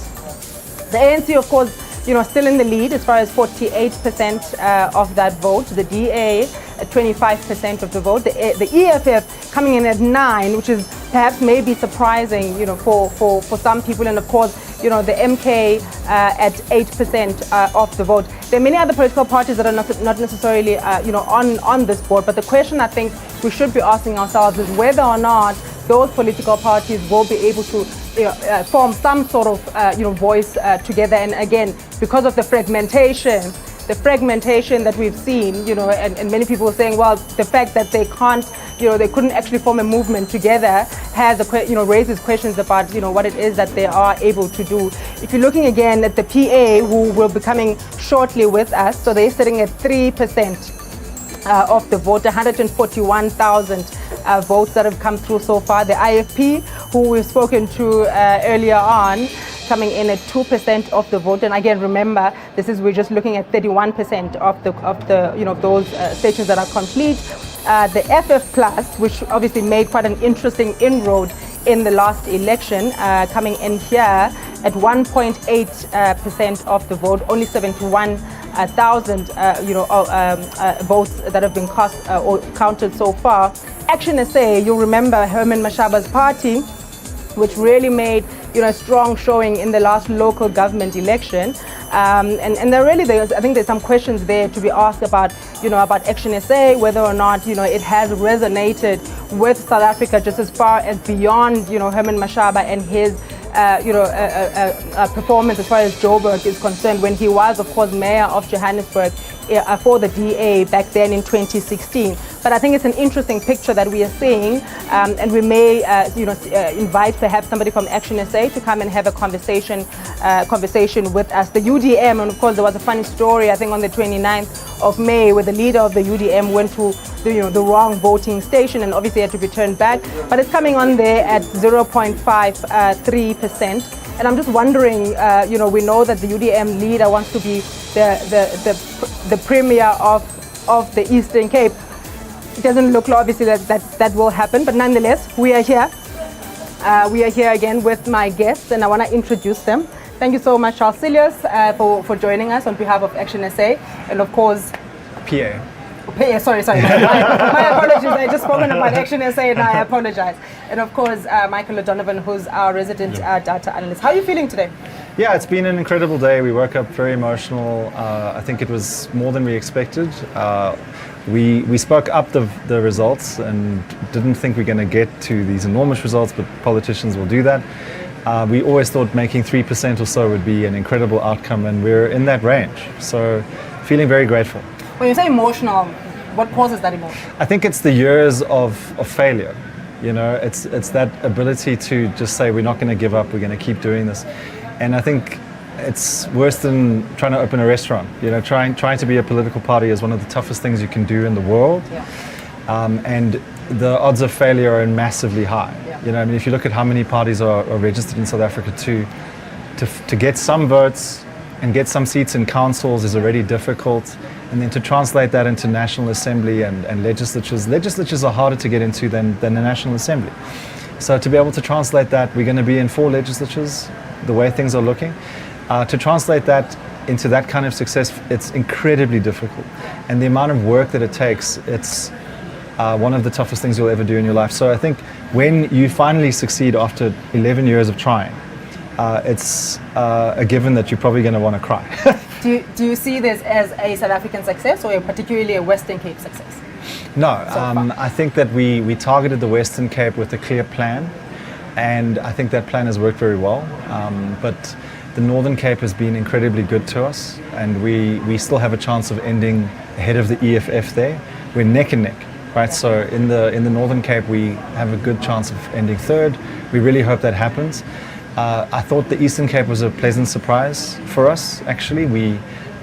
The ANC, of course, still in the lead as far as 48% of that vote. The DA at 25% of the vote. The EFF coming in at 9%, which is perhaps maybe surprising, for some people. And of course, the MK at 8% of the vote. There are many other political parties that are not necessarily, on this board. But the question I think we should be asking ourselves is whether or not those political parties will be able to form some sort of voice together. And again, because of the fragmentation that we've seen, and many people are saying, well, the fact that they can't, they couldn't actually form a movement together has raises questions about what it is that they are able to do. If you're looking again at the PA, who will be coming shortly with us, so they're sitting at 3% of the vote, 141,000 votes that have come through so far. The IFP, who we've spoken to earlier on, coming in at 2% of the vote. And again, remember, we're just looking at 31% of those stations that are complete. The FF Plus, which obviously made quite an interesting inroad in the last election, coming in here at 1.8% of the vote, only 71,000 votes that have been cast or counted so far. Action SA, you'll remember Herman Mashaba's party, which really made strong showing in the last local government election. And I think there's some questions there to be asked about, about Action SA, whether or not, it has resonated with South Africa just as far as beyond, Herman Mashaba and his performance as far as Joburg is concerned, when he was, of course, mayor of Johannesburg for the DA back then in 2016. But I think it's an interesting picture that we are seeing, and we may, invite perhaps somebody from Action SA to come and have a conversation with us. The UDM, and of course, there was a funny story, I think, on the 29th of May, where the leader of the UDM went to the wrong voting station and obviously had to be turned back. But it's coming on there at 0.53%. And I'm just wondering, we know that the UDM leader wants to be the premier of the Eastern Cape. It doesn't look like, obviously, that will happen, but nonetheless, we are here. We are here again with my guests, and I want to introduce them. Thank you so much, Charles Cilliers, for joining us on behalf of Action SA, and of course, PA. Sorry. My apologies. I just spoken about Action SA and I apologize. And of course, Michael O'Donovan, who's our resident data analyst. How are you feeling today? Yeah, it's been an incredible day. We woke up very emotional. I think it was more than we expected. We spoke up the results and didn't think we're going to get to these enormous results, but politicians will do that. We always thought making 3% or so would be an incredible outcome, and we're in that range. So feeling very grateful. When you say emotional, what causes that emotion? I think it's the years of failure. It's that ability to just say we're not going to give up, we're going to keep doing this. And I think it's worse than trying to open a restaurant. Trying to be a political party is one of the toughest things you can do in the world. Yeah. And the odds of failure are massively high. Yeah. If you look at how many parties are registered in South Africa, to get some votes and get some seats in councils is already difficult. And then to translate that into National Assembly and legislatures are harder to get into than the National Assembly. So to be able to translate that, we're going to be in 4 legislatures, the way things are looking. To translate that into that kind of success, it's incredibly difficult. And the amount of work that it takes, it's one of the toughest things you'll ever do in your life. So I think when you finally succeed after 11 years of trying, it's a given that you're probably going to want to cry. Do you see this as a South African success or particularly a Western Cape success? No, I think that we targeted the Western Cape with a clear plan, and I think that plan has worked very well. But the Northern Cape has been incredibly good to us, and we still have a chance of ending ahead of the EFF there. We're neck and neck, right? So in the Northern Cape, we have a good chance of ending third. We really hope that happens. I thought the Eastern Cape was a pleasant surprise for us, actually. We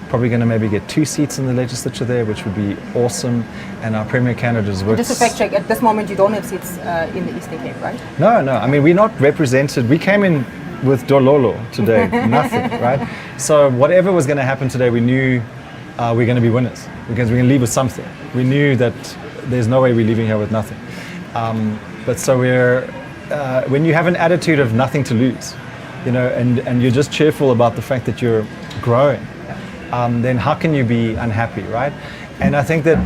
probably going to maybe get 2 seats in the legislature there, which would be awesome. And our Premier candidate works... Just to fact check, at this moment you don't have seats in the Eastern Cape, right? No. We're not represented. We came in with Dololo today, nothing, right? So whatever was going to happen today, we knew we're going to be winners because we're going to leave with something. We knew that there's no way we're leaving here with nothing. But so we're... when you have an attitude of nothing to lose, and you're just cheerful about the fact that you're growing, then how can you be unhappy, right? And I think that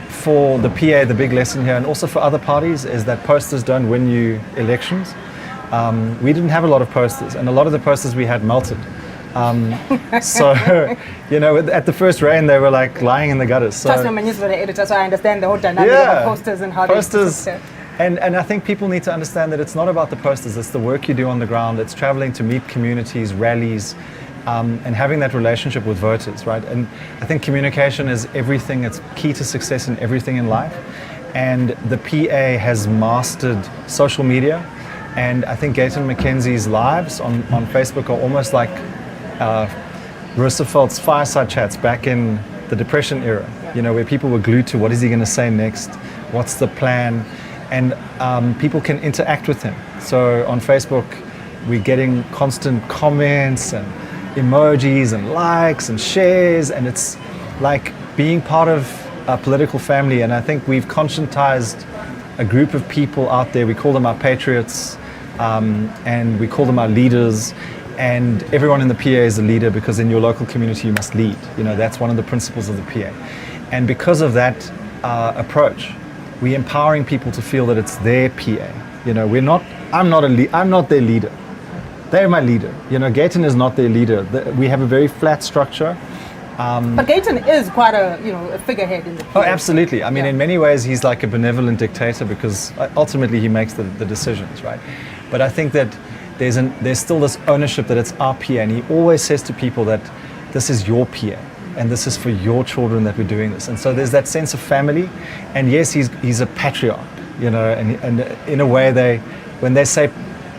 for the PA, the big lesson here, and also for other parties, is that posters don't win you elections. We didn't have a lot of posters, and a lot of the posters we had melted. So, at the first rain, they were like lying in the gutters. So, trust me, I'm a newsletter editor, so I understand the whole dynamic of posters and how posters. they... And I think people need to understand that it's not about the posters, it's the work you do on the ground, it's traveling to meet communities, rallies, and having that relationship with voters, right? And I think communication is everything, it's key to success in everything in life. And the PA has mastered social media, and I think Gayton McKenzie's lives on Facebook are almost like Roosevelt's fireside chats back in the Depression era, where people were glued to what is he going to say next, what's the plan, and people can interact with him. So on Facebook, we're getting constant comments and emojis and likes and shares, and it's like being part of a political family. And I think we've conscientized a group of people out there. We call them our patriots, and we call them our leaders. And everyone in the PA is a leader, because in your local community you must lead. That's one of the principles of the PA. And because of that approach, we're empowering people to feel that it's their PA. I'm not their leader. they're my leader. You know, Gayton is not their leader. We have a very flat structure. But Gayton is quite a figurahead in the PA. Oh, absolutely. I mean, in many ways, he's like a benevolent dictator because ultimately he makes the decisions, right? But I think that there's still this ownership that it's our PA, and he always says to people that this is your PA, and this is for your children that we're doing this. And so there's that sense of family, and yes, he's a patriarch, you know, and in a way when they say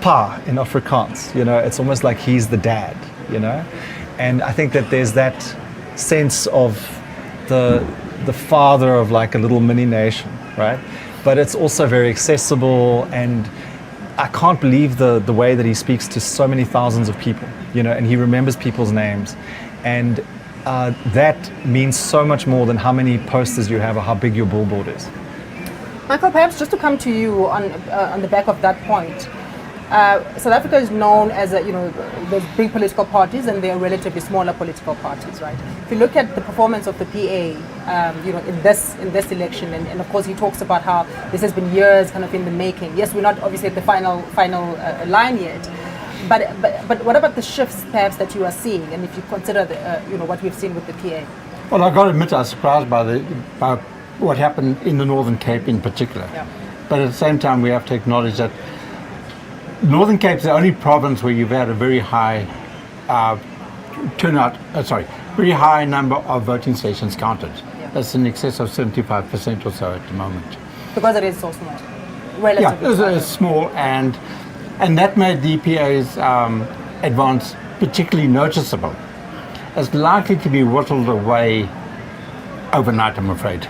pa in Afrikaans, you know, it's almost like he's the dad, you know, and I think that there's that sense of the father of like a little mini nation, right? But it's also very accessible, and I can't believe the way that he speaks to so many thousands of people, you know, and he remembers people's names, and that means so much more than how many posters you have or how big your billboard is. Michael, perhaps just to come to you on the back of that point, South Africa is known as the big political parties, and they are relatively smaller political parties, right? If you look at the performance of the PA, in this election, and of course he talks about how this has been years kind of in the making. Yes, we're not obviously at the final line yet, but what about the shifts perhaps that you are seeing, and if you consider what we've seen with the PA? Well, I've got to admit I was surprised by what happened in the Northern Cape in particular. Yeah. But at the same time, we have to acknowledge that Northern Cape's the only province where you've had a very high very high number of voting stations counted. Yeah. That's in excess of 75% or so at the moment. Because it is so small, relatively. Yeah, it's small, and that made the EPA's advance particularly noticeable. It's likely to be whittled away overnight, I'm afraid,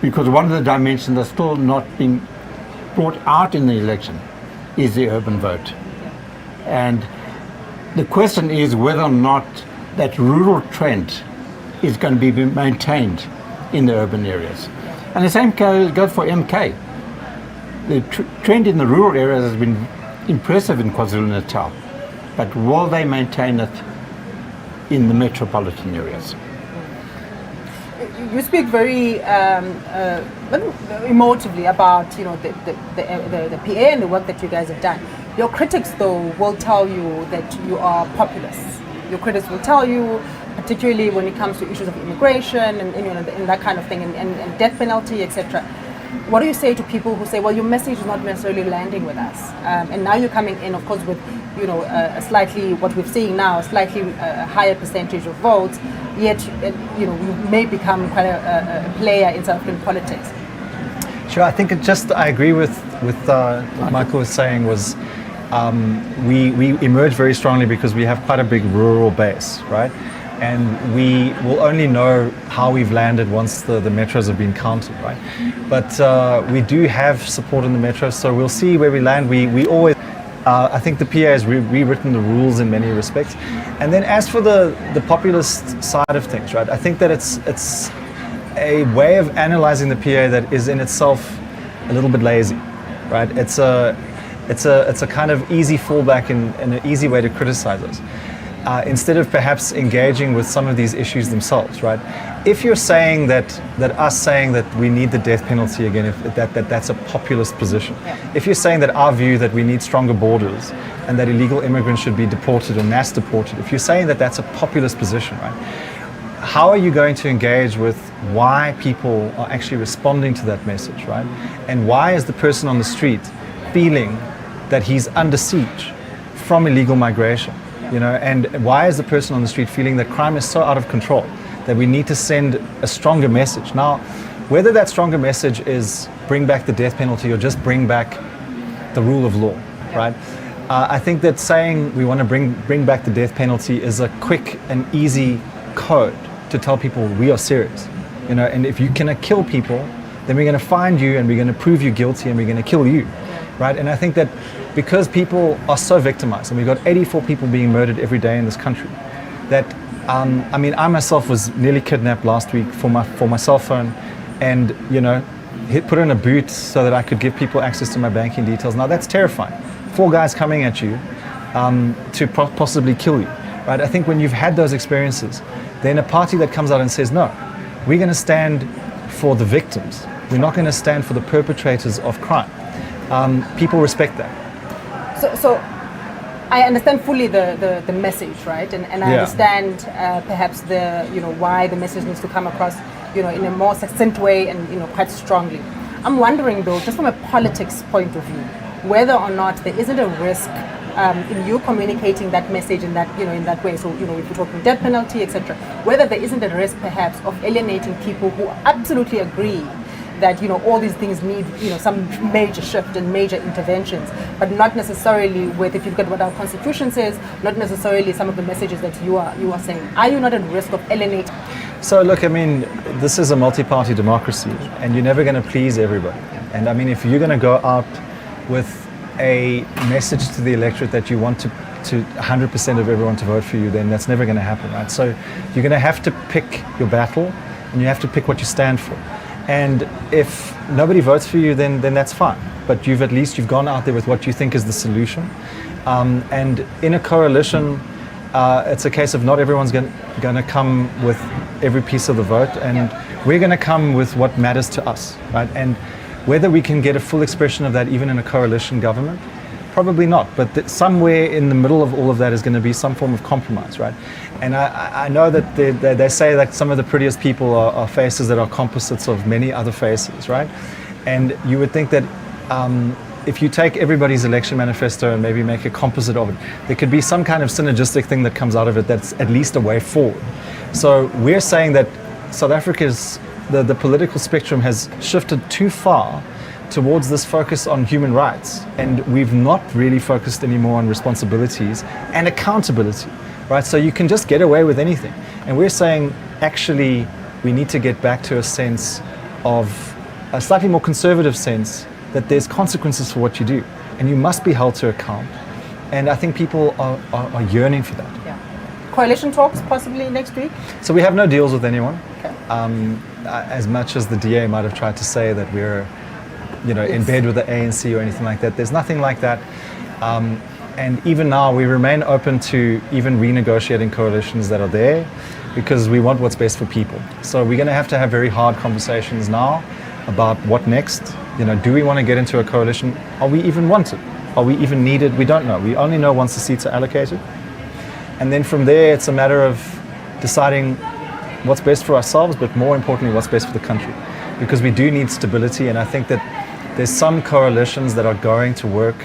because one of the dimensions that's still not been brought out in the election is the urban vote. And the question is whether or not that rural trend is going to be maintained in the urban areas. And the same goes for MK. The trend in the rural areas has been impressive in KwaZulu-Natal, but will they maintain it in the metropolitan areas? You speak very emotively about the PA and the work that you guys have done. Your critics, though, will tell you that you are populist. Your critics will tell you, particularly when it comes to issues of immigration and that kind of thing, and death penalty, etc. What do you say to people who say, well, your message is not necessarily landing with us, and now you're coming in, of course, with a slightly, what we're seeing now, a slightly higher percentage of votes, yet you may become quite a player in South African politics? Sure, I think I agree with what Michael was saying was we emerged very strongly because we have quite a big rural base, right? And we will only know how we've landed once the metros have been counted, right? But we do have support in the metros, so we'll see where we land. We always, I think the PA has rewritten the rules in many respects. And then as for the populist side of things, right? I think that it's a way of analyzing the PA that is in itself a little bit lazy, right? It's a kind of easy fallback and an easy way to criticize us. Instead of perhaps engaging with some of these issues themselves, right? If you're saying that us saying that we need the death penalty again, if that's a populist position. Yeah. If you're saying that our view that we need stronger borders and that illegal immigrants should be deported or mass deported, if you're saying that that's a populist position, right? How are you going to engage with why people are actually responding to that message, right? And why is the person on the street feeling that he's under siege from illegal migration? And why is the person on the street feeling that crime is so out of control that we need to send a stronger message? Now, whether that stronger message is bring back the death penalty or just bring back the rule of law, right? I think that saying we want to bring back the death penalty is a quick and easy code to tell people we are serious, and if you can kill people, then we're going to find you and we're going to prove you guilty and we're going to kill you, right? And I think that because people are so victimized, and we've got 84 people being murdered every day in this country, that I myself was nearly kidnapped last week for my cell phone, and put in a boot so that I could give people access to my banking details. Now that's terrifying. 4 guys coming at you to possibly kill you, right? I think when you've had those experiences, then a party that comes out and says, no, we're going to stand for the victims. We're not going to stand for the perpetrators of crime. People respect that. So I understand fully the message, right? And I understand perhaps why the message needs to come across, in a more succinct way and, quite strongly. I'm wondering though, just from a politics point of view, whether or not there isn't a risk in you communicating that message in that, in that way. So, if you're talking death penalty, etc., whether there isn't a risk perhaps of alienating people who absolutely agree that all these things need some major shift and major interventions, but not necessarily with, if you look at what our constitution says, not necessarily some of the messages that you are saying. Are you not at risk of alienating? So look, I mean, this is a multi-party democracy, and you're never going to please everybody. And I mean, if you're going to go out with a message to the electorate that you want to 100% of everyone to vote for you, then that's never going to happen, right? So you're going to have to pick your battle, and you have to pick what you stand for. And if nobody votes for you, then that's fine. But you've gone out there with what you think is the solution. And in a coalition, it's a case of not everyone's going to come with every piece of the vote, and we're going to come with what matters to us, right? And whether we can get a full expression of that even in a coalition government, probably not. But somewhere in the middle of all of that is going to be some form of compromise, right? And I know that they say that some of the prettiest people are faces that are composites of many other faces, right? And you would think that if you take everybody's election manifesto and maybe make a composite of it, there could be some kind of synergistic thing that comes out of it that's at least a way forward. So we're saying that South Africa's, the political spectrum has shifted too far towards this focus on human rights, and we've not really focused anymore on responsibilities and accountability, right? So you can just get away with anything. And we're saying, actually, we need to get back to a sense of a slightly more conservative sense that there's consequences for what you do, and you must be held to account. And I think people are yearning for that. Yeah. Coalition talks possibly next week? So we have no deals with anyone. Okay. As much as the DA might have tried to say that we're in bed with the ANC or anything like that, there's nothing like that. And even now, we remain open to even renegotiating coalitions that are there, because we want what's best for people. So we're going to have very hard conversations now about what next. Do we want to get into a coalition? Are we even wanted? Are we even needed? We don't know. We only know once the seats are allocated. And then from there, it's a matter of deciding what's best for ourselves, but more importantly, what's best for the country. Because we do need stability, and I think that there's some coalitions that are going to work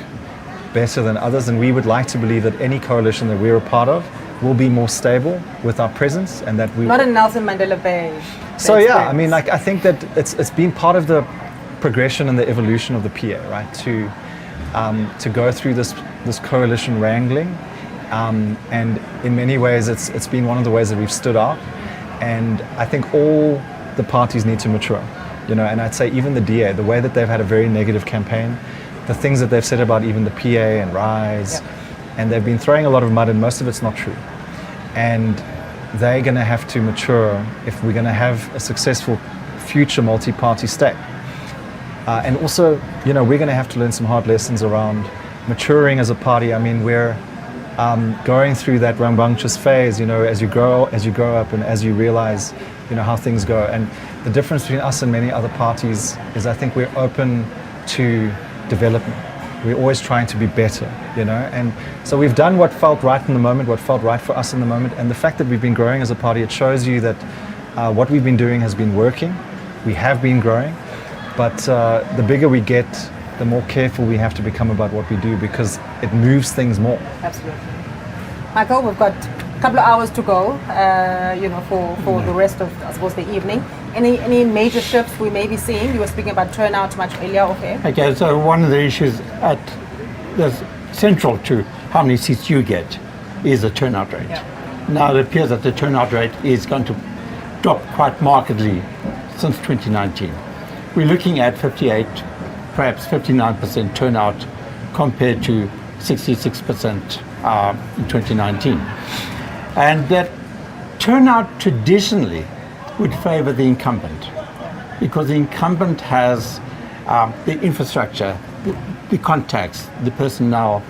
better than others, and we would like to believe that any coalition that we're a part of will be more stable with our presence, and that we... Not a Nelson Mandela Bay. So yeah, I mean, I think that it's been part of the progression and the evolution of the PA, right? To go through this coalition wrangling, and in many ways it's been one of the ways that we've stood out, and I think all the parties need to mature, and I'd say even the DA, the way that they've had a very negative campaign, the things that they've said about even the PA and RISE, and they've been throwing a lot of mud, and most of it's not true. And they're going to have to mature if we're going to have a successful future multi-party state. And also, we're going to have to learn some hard lessons around maturing as a party. I mean, we're going through that rambunctious phase, as you grow up and as you realize, how things go. And the difference between us and many other parties is I think we're open to development. We're always trying to be better, and so we've done what felt right in the moment, what felt right for us in the moment, and the fact that we've been growing as a party, it shows you that what we've been doing has been working. We have been growing, but the bigger we get, the more careful we have to become about what we do, because it moves things more. Absolutely. Michael, we've got a couple of hours to go, for the rest of, I suppose, the evening. Any major shifts we may be seeing? You were speaking about turnout much earlier, okay? Okay, so one of the issues that's central to how many seats you get is the turnout rate. Yeah. Now it appears that the turnout rate is going to drop quite markedly since 2019. We're looking at 58, perhaps 59% turnout compared to 66% in 2019. And that turnout traditionally would favor the incumbent, because the incumbent has the infrastructure, the contacts, the personnel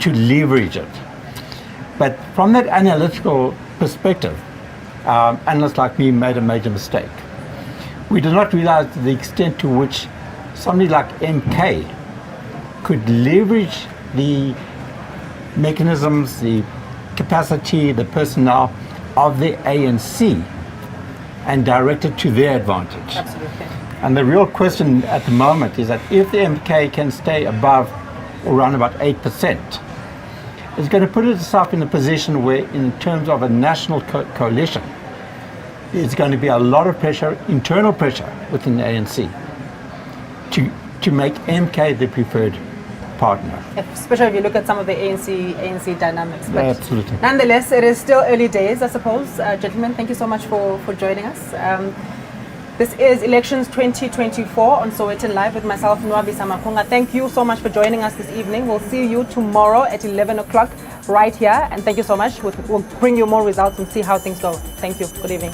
to leverage it. But from that analytical perspective, analysts like me made a major mistake. We did not realize the extent to which somebody like MK could leverage the mechanisms, the capacity, the personnel of the ANC and direct it to their advantage. Absolutely. And the real question at the moment is that if the MK can stay above or around about 8%, it's going to put itself in a position where, in terms of a national coalition, there's going to be a lot of pressure, internal pressure within the ANC to make MK the preferred partner. Especially if you look at some of the ANC dynamics. But absolutely. Nonetheless, it is still early days, I suppose. Gentlemen, thank you so much for joining us. This is Elections 2024 on Sowetan Live with myself, Nwabisa Makunga. Thank you so much for joining us this evening. We'll see you tomorrow at 11 o'clock right here. And thank you so much. We'll bring you more results and see how things go. Thank you. Good evening.